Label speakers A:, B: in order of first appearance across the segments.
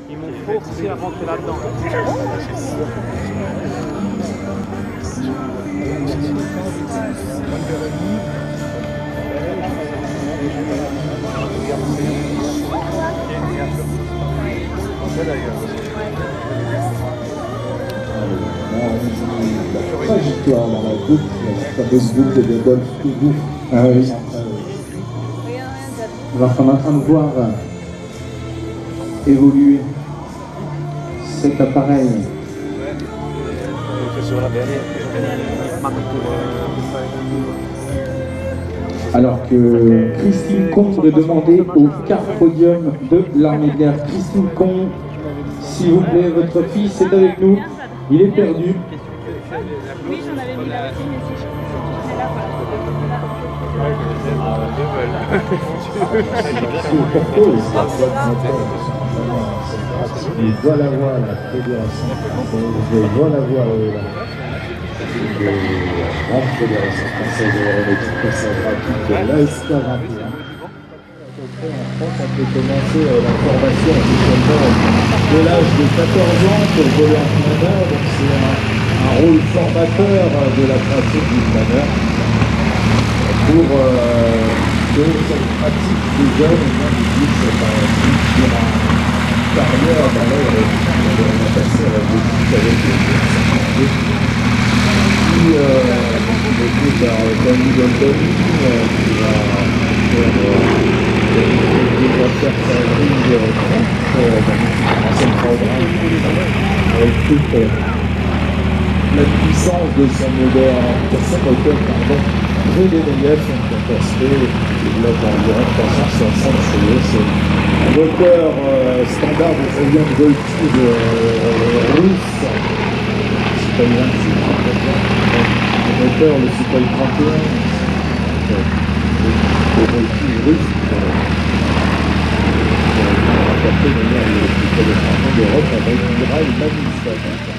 A: Ils m'ont forcé à rentrer là-dedans.
B: La trajectoire dans la boucle, la fameuse boucle de golf Kourou. Ah oui. Alors qu'on est en train de voir évoluer cet appareil. Alors que Christine Combe est demandée au quart podium de l'armée de l'air. Christine Combe, s'il vous plaît, votre fils est avec nous. Il est perdu.
C: Oui, j'en avais mis la petite, mais si je mets là,
B: Il doit l'avoir la fédération française, il doit l'avoir la grande fédération française de l'aéronautique, passage rapide de l'ASK 21. En France, on peut commencer la formation officiellement de l'âge de 14 ans pour voler en planeur, donc c'est un rôle formateur de la pratique du planeur pour que cette pratique des jeunes puisse sur un carrière dans l'aéronautique. On a passé à la boutique avec les qui est par Danny Golden qui va faire sa ligne de retraite dans cette programme avec toute la puissance de son moteur, et les reliefs sont capacité qui développe environ 360 chevaux. C'est un moteur standard de avion de voltige russe. C'est pas le moteur, le Sukhoi 31, le voltige russe. Apporté d'ailleurs le plus d'Europe avec une rail magnifique.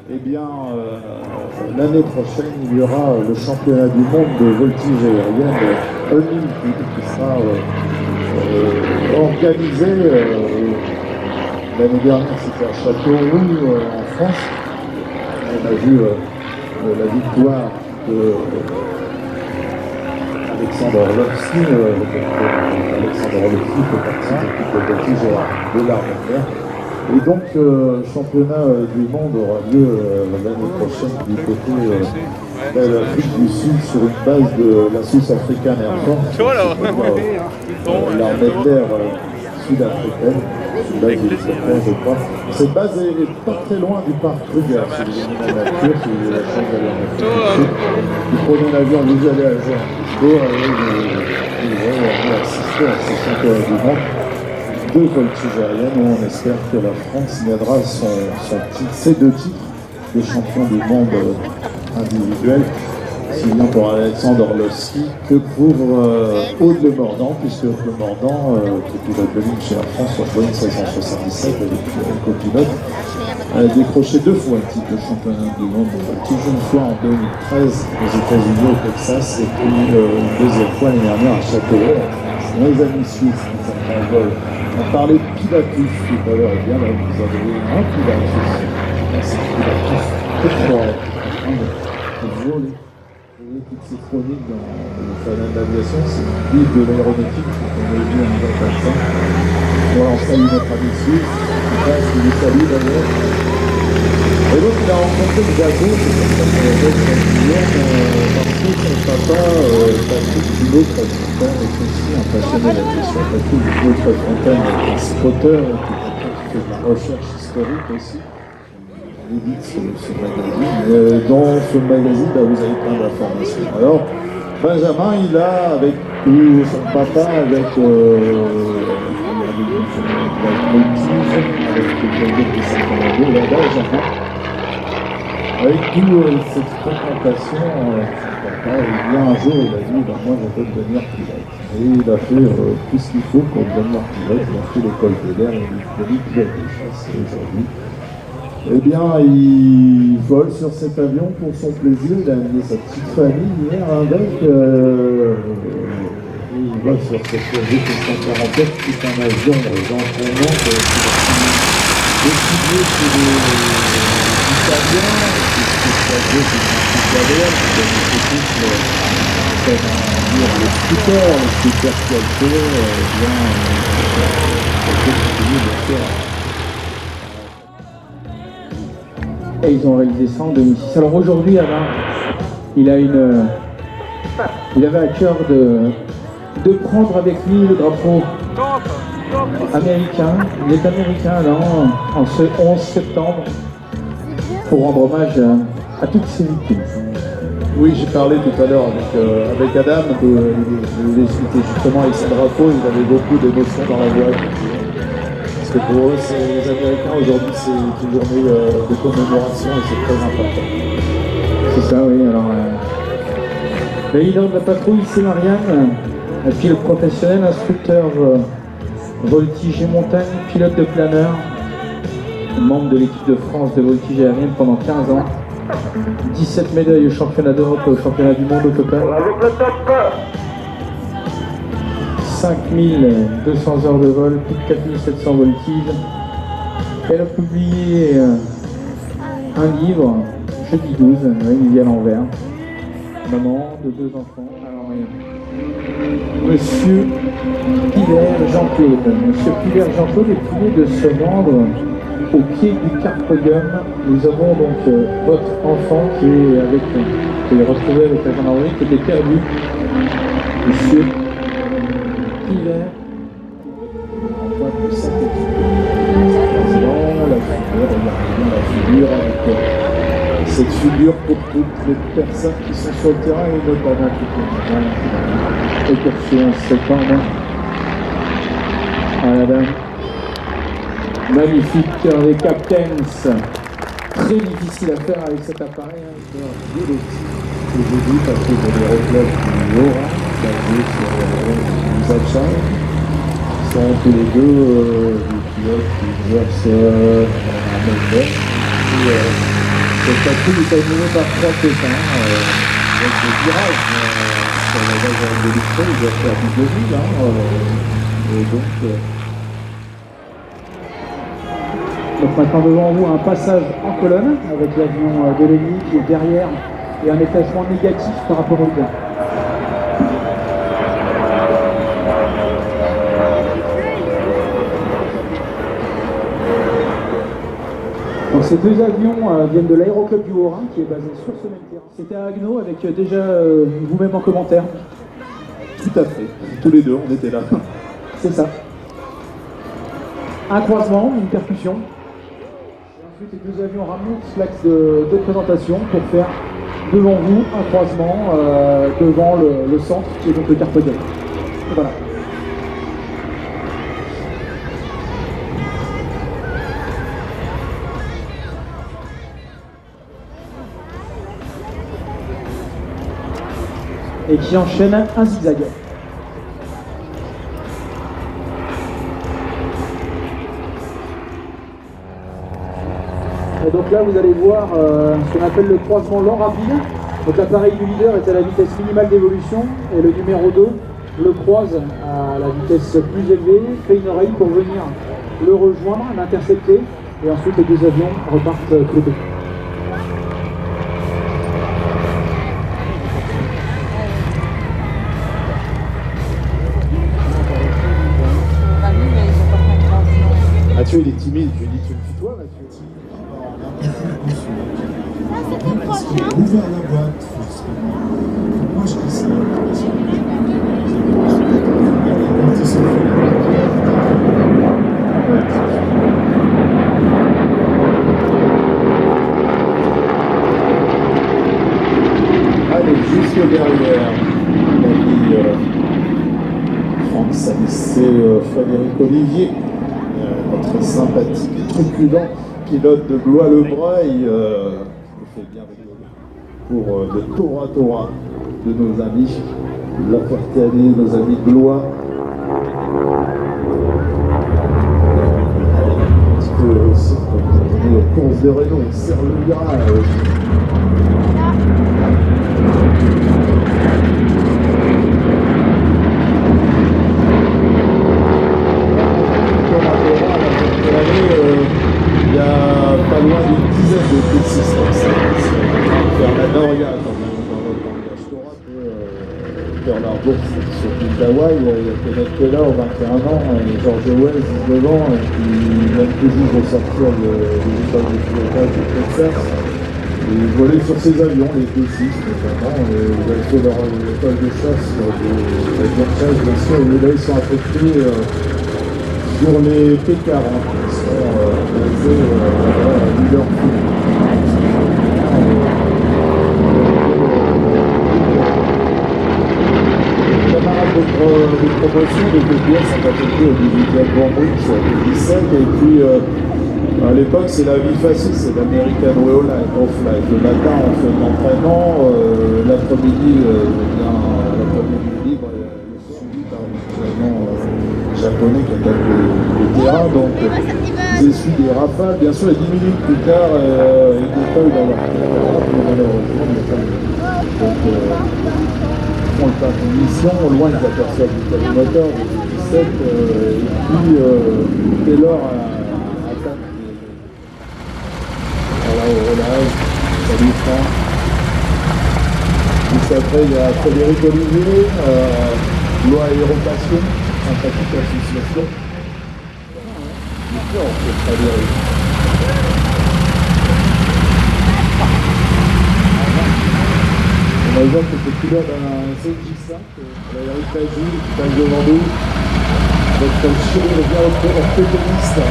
B: Eh bien, l'année prochaine, il y aura le championnat du monde de voltige aérienne olympique qui sera organisé. L'année dernière, c'était à Châteauroux, en France. On a vu la victoire de Alexandre Orlovski. Alexandre Orlovski fait partie de l'équipe de voltige de l'armée de l'air. Et donc, championnat du monde aura lieu l'année prochaine du côté de l'Afrique du Sud sur une base de la Swiss African Air Force, l'armée de l'air sud-africaine, une base militaire, je crois. Cette base est pas très loin du parc Kruger, si vous venez en nature, si vous avez la chance d'aller en nature. Vous prenez l'avion, vous allez à Johannesburg, et vous allez assister à ces championnats du monde de voltige aérienne où on espère que la France gagnera ses deux titres de champion du monde individuel, si bien pour Alexandre Orlovski que pour Aude Le Mordant, puisque Aude Le Mordant, qui est pilote de ligne chez Air France sur Boeing 1677 avec copilote, a décroché 2 fois le titre de championnat du monde de voltige, une fois en 2013 aux États-Unis, au Texas, et puis une deuxième fois l'année dernière à Châteauroux. Les amis suisses qui sont en vol. On parlait de Pilatus tout à l'heure, et bien là vous avez un Pilatus. C'est Pilatus très fort, en train de voler. Vous voyez toutes ces chroniques dans le Fanal d'Aviation, c'est une livre de l'aéronautique, on a vu en 2025. Voilà, on salue notre ami suisse, qui passe, il est salué d'ailleurs. Et donc il a rencontré le gâteau, c'est comme ça qu'on l'appelle parce que son papa, Patrick Dulot-Fontaine, est aussi un passionné d'aviation. Patrick Dulot-Fontaine est un spotter qui fait de la recherche historique aussi. On édite ce magazine. Dans ce magazine, vous avez plein d'informations. Alors, Benjamin, il a, avec son papa, avec avec toute cette fréquentation, il y a un jour, il a dit moi je veux devenir pilote. Et il a fait tout ce qu'il faut pour devenir pilote. Il a fait l'école de l'air, il est pilote de chasse aujourd'hui. Eh bien, il vole sur cet avion pour son plaisir. Il a amené sa petite famille hier avec. Il vole sur cette G 147 qui est un avion d'entraînement. travaillé chez les Italiens, c'est ADN, le scooter qui a
D: Et ils ont réalisé ça en 2006. Alors aujourd'hui, Alain, il avait à cœur de prendre avec lui le drapeau américain. Il est américain, Alain, en ce 11 septembre, pour rendre hommage à toutes ces victimes.
B: Oui, j'ai parlé tout à l'heure avec Adam, je l'ai expliqué justement avec ce drapeau, il avait beaucoup d'émotions dans la voix. Parce que pour eux, les Américains, aujourd'hui, c'est une journée de commémoration et c'est très important.
D: C'est ça, oui. Alors, le leader de la patrouille, c'est Marianne, pilote professionnel, instructeur voltige et montagne, pilote de planeur, membre de l'équipe de France de voltige aérienne pendant 15 ans. 17 médailles au championnat d'Europe et au championnat du monde au total. 5200 heures de vol, plus de 4700 voltiges. Elle a publié un livre, jeudi 12, une vie à l'envers. Maman de 2 enfants. Alors, Monsieur Pivert Jean-Claude. Monsieur Pivert Jean-Claude est prié de se rendre au pied du Carpe Diem. Nous avons donc votre enfant qui est retrouvé avec la gendarmerie, qui était perdu. Monsieur Pivert.
B: Cette figure pour toutes les personnes qui sont sur le terrain et notamment toutes les
D: Excursion 7 ans. Ah la dame. Magnifique, les captains. Très difficile à faire avec cet appareil.
B: que j'ai dit parce que j'ai des reflets du Laura, basés sur les Zacha, qui sont tous les deux des pilotes qui exercent à Melbourne. Cette patrouille est animée par 3 copains, avec des virages sur la base de l'Express, ils doivent faire du 2000, et donc...
D: Donc maintenant devant vous un passage en colonne avec l'avion de l'ennemi qui est derrière et un étagement négatif par rapport au gars. Donc ces deux avions viennent de l'aéroclub du Haut-Rhin qui est basé sur ce même terrain. C'était à Agno avec déjà vous-même en commentaire.
B: Tout à fait, tous les deux on était là.
D: C'est ça. Un croisement, une percussion. Ensuite, les deux avions ramenés l'axe de présentation pour faire devant vous un croisement devant le centre qui est donc le Carpe Diem. Et voilà. Et qui enchaîne un zigzag. Et donc là, vous allez voir ce qu'on appelle le croisement lent rapide. Donc l'appareil du leader est à la vitesse minimale d'évolution et le numéro 2 le croise à la vitesse plus élevée, fait une oreille pour venir le rejoindre, l'intercepter et ensuite les deux avions repartent tous les deux.
B: Mathieu il est timide, je lui dis tu me tutoies Mathieu.
E: Parce qu'il a ouvert la boîte, moi je dis ça.
B: Allez, juste derrière, l'ami Franck Salissé, Frédéric Olivier, notre sympathique et truculent pilote de Blois-le-Breuil, fait bien pour le Tora de nos amis La Ferté-Allier, nos amis Blois. Un petit peu aussi, comme on dit, aux courses de Renault, on serre le virage. Il y a leur bourse sur l'île d'Hawaï. Il y a Kenneth Keller, 21 ans, et George Wells, 19 ans, qui viennent tout juste de sortir de l'école de pilotage du Texas. Ils volaient sur ces avions, les T6 notamment. Ils avaient fait leur école de chasse, de chasse bien sûr, et là ils sont affectés sur les P-40 qui sont basés à Liverpool. De promotion de TPS sont affectés au 18e Cambridge au 17 et puis à l'époque c'est la vie facile, c'est l'American Way of Life. Le matin on fait l'entraînement, l'après-midi libre, suivi par l'entraînement japonais qui attaque le terrain, donc ils essuient des rafales. Bien sûr, 10 minutes plus tard, ils décollent dans leur malheureusement, donc font le temps de mission, au loin ils aperçoivent du calimoteur du 17 et puis Taylor attaque au relâche, salut Franck. Juste après il y a Frédéric Olivier, Loi Aéropassion, sympathique association. Frédéric. Par exemple, c'est le pilote d'un CJ5, Valérie Pagis, qui passe devant nous, votre chirurgien orthopédiste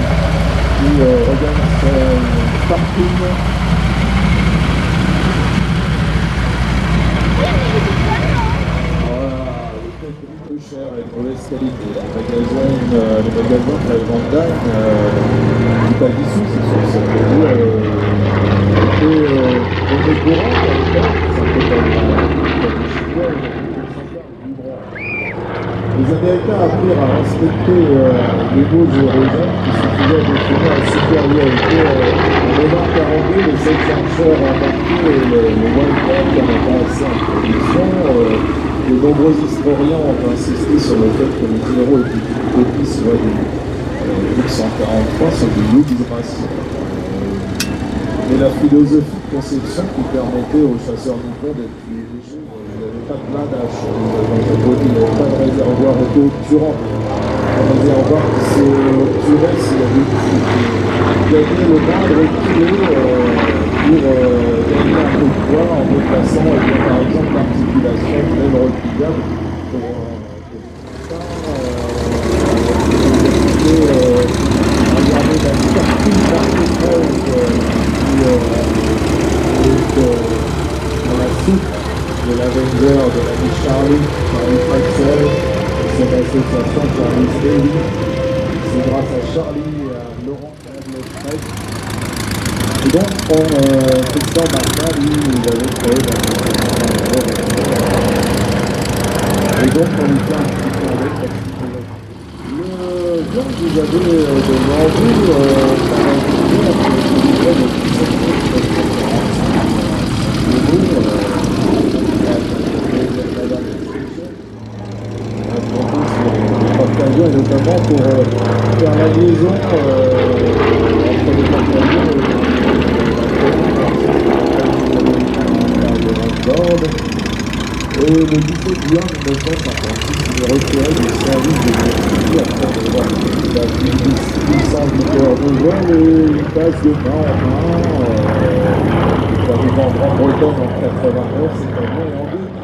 B: qui regarde son parking. Voilà, le truc plus cher et de mauvaise qualité. Les magasins de la Vendôme, du pas d'ici, c'est sûr, ça veut dire on est courant, les Américains apprirent à respecter les mots européens qui suffisaient à définir la supériorité en Léonard 42, les 7 chercheurs embarqués et le Wildcat qui en était assez en production. De nombreux historiens ont insisté sur le fait que les héros étaient une copie soit du X-143, soit du Yugdrasil. Mais la philosophie de conception qui permettait aux chasseurs nippons d'être plus légers, il n'y avait pas de blindage dans le body, il n'y avait pas de réservoir auto-obturant. Un réservoir qui se obturait s'il y avait gagné le moindre kilo pour gagner un peu de poids en déplaçant par exemple l'articulation de l'aile repliable pour ça. Regarder la cartouche d'arbitrage dans la soupe de l'Avenger de l'ami Charlie Frexel et son association Charlie Daly. C'est grâce à Charlie et à Laurent Frexel. Et donc, Tristan Martin, lui, il avait créé et donc, on lui fait un petit peu avec. Le bien que vous avez devant vous, et notamment pour faire la liaison entre les porte-avions et le 17 juin 1956, il est retiré du service de sécurité après avoir eu 800 litres de vol et il passe de main en main. Il est arrivé en Grande-Bretagne en 1989, c'est-à-dire en 2000.